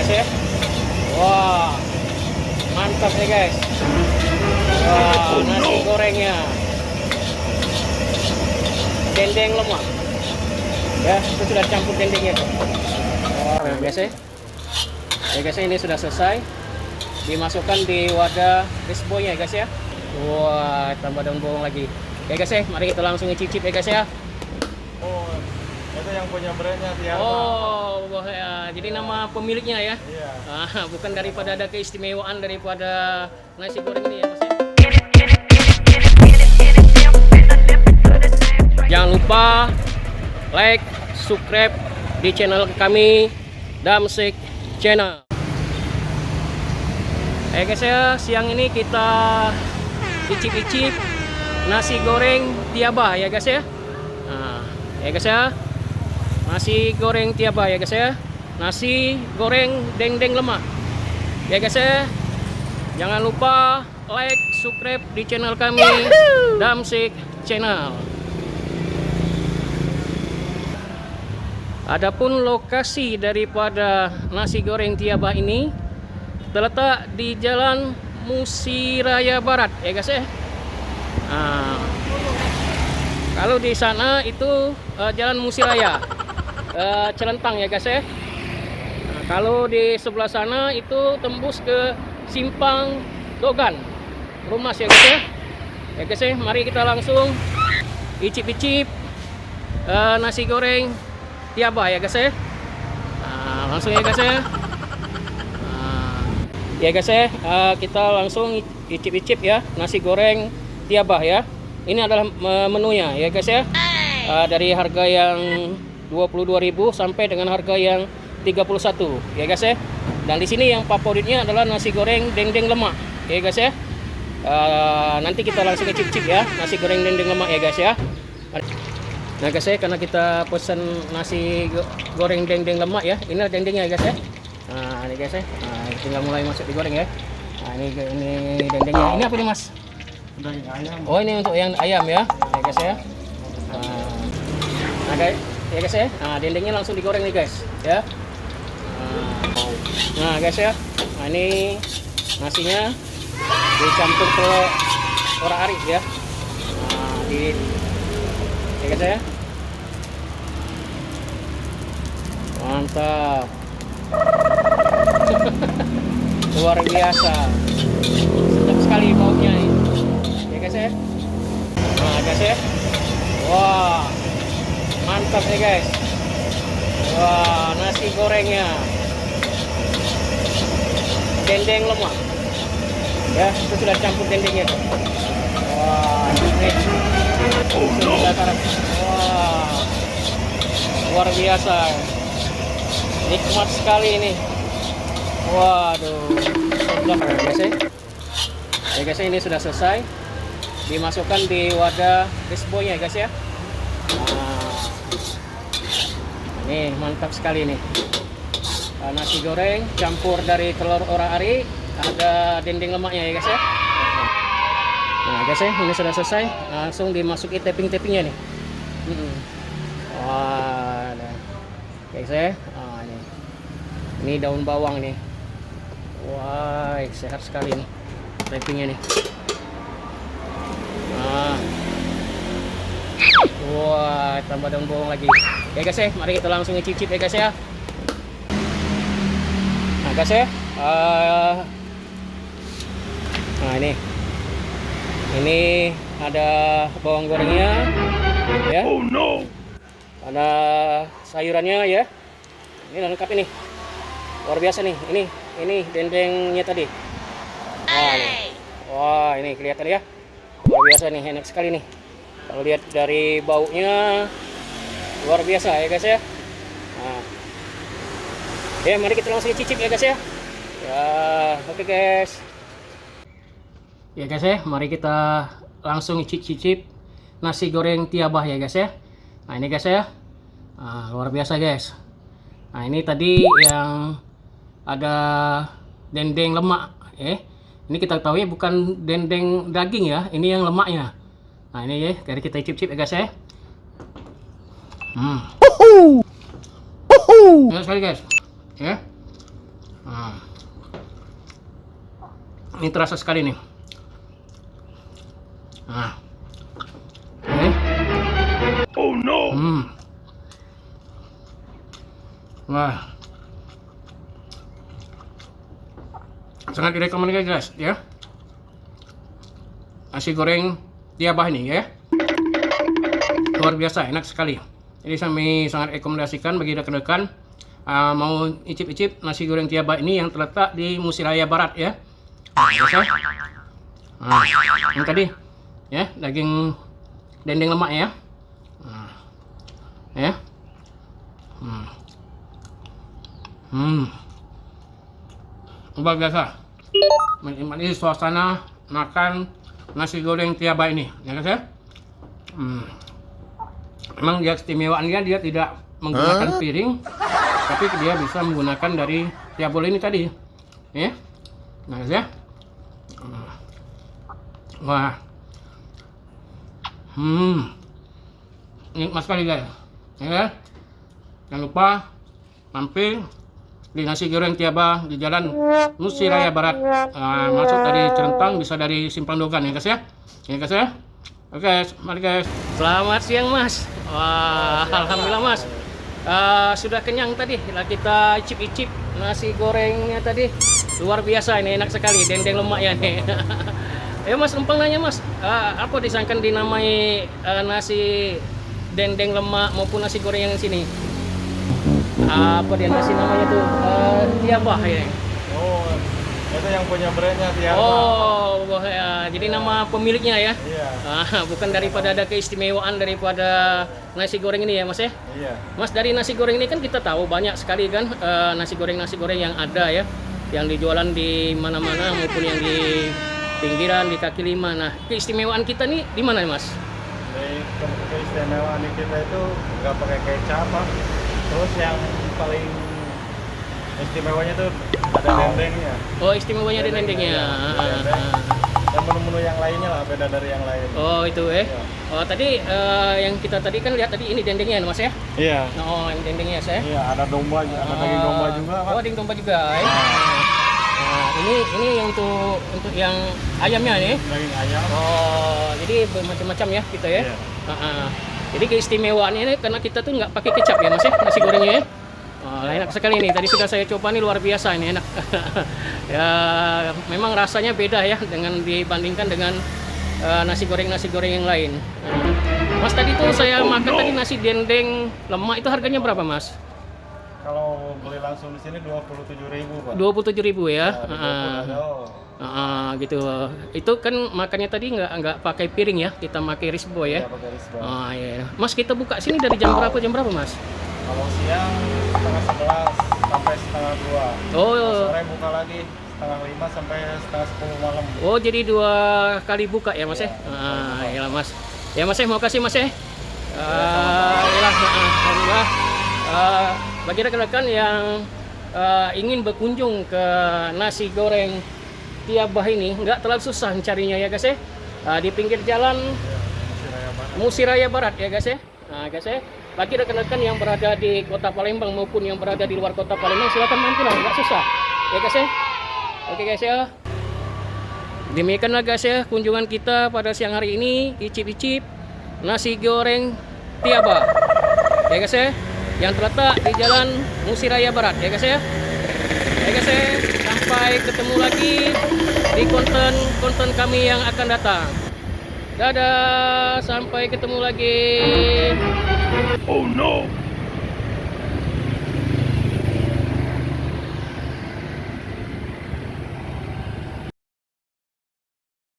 guys ya. Wah, mantap ya guys. Wah, nasi gorengnya dendeng lemak ya, itu sudah campur dendengnya tuh. Wah, guys ya. Ya guys, ini sudah selesai, dimasukkan di wadah risbonya ya guys ya. Wah, tambah daun bawang lagi ya guys ya. Mari kita langsung cicip ya guys ya. Oh, itu yang punya brandnya Tiara. Oh, ya. Jadi nama pemiliknya ya. Iya. Bukan daripada ada keistimewaan daripada nasi goreng ini ya mas ya. Jangan lupa like, subscribe di channel kami Damsik Channel. Guys ya, siang ini kita icip-icip nasi goreng Tiaba ya guys ya. Ya guys ya, nasi goreng Tiaba ya guys ya, nasi goreng dendeng lemak ya guys ya. Jangan lupa like, subscribe di channel kami Damsik Channel. Adapun lokasi daripada nasi goreng Tiaba ini terletak di Jalan Musiraya Barat ya guys ya. Kalau di sana itu Jalan Musiraya Celentang ya guys ya. Kalau di sebelah sana itu tembus ke Simpang Dogan Rumas ya guys ya. Ya guys ya, mari kita langsung icip-icip nasi goreng Tiaba ya guys ya. Langsung ya guys ya. Ya guys ya, kita langsung icip-icip ya nasi goreng Tiaba ya. Ini adalah menunya ya guys ya. Dari harga yang 22.000 sampai dengan harga yang 31 ya guys ya. Dan di sini yang favoritnya adalah nasi goreng dendeng lemak ya guys ya. Nanti kita langsung icip-icip ya nasi goreng dendeng lemak ya guys ya. Nah guys ya, karena kita pesan nasi goreng dendeng lemak ya. Ini dendengnya ya guys ya. Ini guys ya. Tinggal mulai masuk digoreng ya. Ini dendengnya. Ini apa nih mas? Daging ayam. Oh, ini untuk yang ayam ya. Ya guys ya. Nah guys, ya guys ya. Dendengnya langsung digoreng nih guys ya. Nah guys ya. Ini nasinya dicampur telur ora-arik ya. Ya guys ya. Mantap. Luar biasa, sedap sekali baunya nih ya guys ya. Nah guys ya, wah mantap nih guys. Wah, nasi gorengnya dendeng lemak ya, itu sudah campur dendengnya tuh. Wah, ini wah luar biasa, nikmat sekali ini. Waduh, sedap ya guys ya. Ya guys ya, ini sudah selesai, dimasukkan di wadah risbonya ya guys ya. Ini mantap sekali nih. Nasi goreng campur dari telur ora-ari, ada dendeng lemaknya ya guys ya. Nah guys ya, ini sudah selesai, langsung dimasuki tapping-tappingnya nih. Wah, guys ya. Ini daun bawang nih. Wah, sehat sekali nih tappingnya nih. Wah, tambah daun bawang lagi ya guys ya. Mari kita langsung icip-icip ya guys ya. Nah guys ya, nah ini ada bawang gorengnya ya. Oh no, ada sayurannya ya. Ini lengkap ini, luar biasa nih. Ini dendengnya tadi. Wah, ini kelihatan ya, luar biasa nih, enak sekali nih. Kalau lihat dari baunya luar biasa ya guys ya. Ya, mari kita langsung cicip ya guys ya. Ya, oke guys. Ya guys ya, mari kita langsung cicip nasi goreng Tiaba ya guys ya. Nah ini guys ya, luar biasa guys. Nah ini tadi yang ada dendeng lemak ya. Ini kita tahu ya, bukan dendeng daging ya, ini yang lemaknya. Nah ini ya, dari kita cicip ya guys ya. Enak sekali guys ya. Ini terasa sekali nih. Nah. Ini. Oh no. Wah. Sangat direkomendasikan guys ya. Nasi goreng Tiabah ini ya. Luar biasa, enak sekali. Jadi kami sangat rekomendasikan bagi rekan-rekan mau icip-icip nasi goreng Tiabah ini yang terletak di Musiraya Barat ya. Biasa. Nah, yang tadi ya, daging dendeng lemak ya. Nah, ya. Luar biasa. Menikmati suasana makan nasi goreng Tiabah ini, ya guys ya. Memang dia istimewaannya dia tidak menggunakan piring, tapi dia bisa menggunakan dari Tiabah ini tadi, ya. Nah guys ya. Wah. Nikmat sekali guys. Ya. Jangan lupa mampir di nasi goreng Tiabah di Jalan Musiraya Barat. Masuk dari Celentang, bisa dari Simpang Dogan ya guys ya. Ya guys ya. Oke, mari guys. Selamat siang Mas. Wah, alhamdulillah Mas. Sudah kenyang tadi. Kita icip-icip nasi gorengnya tadi. Luar biasa ini, enak sekali, dendeng lemak ya nih. Ya Mas, numpang nanya Mas, apa disangkan dinamai nasi dendeng lemak maupun nasi goreng yang sini? Apa dia nasi namanya tuh? Tiabah ya. Oh, itu yang punya brandnya Tiabah. Oh, ya. Jadi nama pemiliknya ya? Iya. Bukan daripada ada keistimewaan daripada nasi goreng ini ya Mas ya? Iya. Mas, dari nasi goreng ini kan kita tahu banyak sekali kan nasi goreng yang ada ya, yang dijualan di mana-mana maupun yang di pinggiran, di kaki lima. Nah, keistimewaan kita nih di mana Mas? Keistimewaan kita itu nggak pakai kecap, Pak. Terus yang paling istimewanya tuh ada dendengnya. Oh, istimewanya ada dendengnya. Dan menu-menu yang lainnya lah beda dari yang lain. Oh, itu Iya. Oh, tadi yang kita tadi kan lihat tadi ini dendengnya Mas ya? Iya. Oh, yang dendengnya saya. Iya, ada domba, ada daging domba juga, Pak. Oh, daging domba juga. Ya. Nah, ini yang untuk yang ayamnya nih. Daging ayam. Oh, jadi bermacam-macam ya kita ya. Iya. Jadi keistimewaannya ini karena kita tuh nggak pakai kecap ya Mas ya, nasi gorengnya ya. Oh, enak sekali nih. Tadi sudah saya coba nih, luar biasa ini, enak. Ya, memang rasanya beda ya dengan dibandingkan dengan nasi goreng yang lain. Mas, tadi tuh saya makan tadi nasi dendeng lemak itu harganya berapa Mas? Kalau beli langsung di sini 27.000, Pak. 27.000 ya. Oh. Gitu. Itu kan makannya tadi nggak pakai piring ya, kita pakai risbo ya. Iya, pakai risbon. Iya. Mas, kita buka sini dari jam berapa Mas? Kalau siang setengah 11 sampai setengah 2. Oh. Sore buka lagi setengah 5 sampai setengah 10 malam. Oh, jadi 2 kali buka ya Mas ya? Iyalah Mas. Ya Mas, mau kasih Mas ya. Alhamdulillah. Bagi rekan-rekan yang ingin berkunjung ke nasi goreng Tiabah ini, nggak terlalu susah mencarinya ya guys ya. Di pinggir jalan Musiraya Barat ya guys ya. Nah guys ya, bagi rekan-rekan yang berada di kota Palembang maupun yang berada di luar kota Palembang, silakan mampir lah, nggak susah ya guys ya. Oke guys ya, demikianlah guys ya kunjungan kita pada siang hari ini, icip-icip nasi goreng Tiabah ya guys ya, yang terletak di Jalan Musiraya Barat ya guys ya. Ya guys ya, sampai ketemu lagi di konten kami yang akan datang. Dadah, sampai ketemu lagi. Oh no.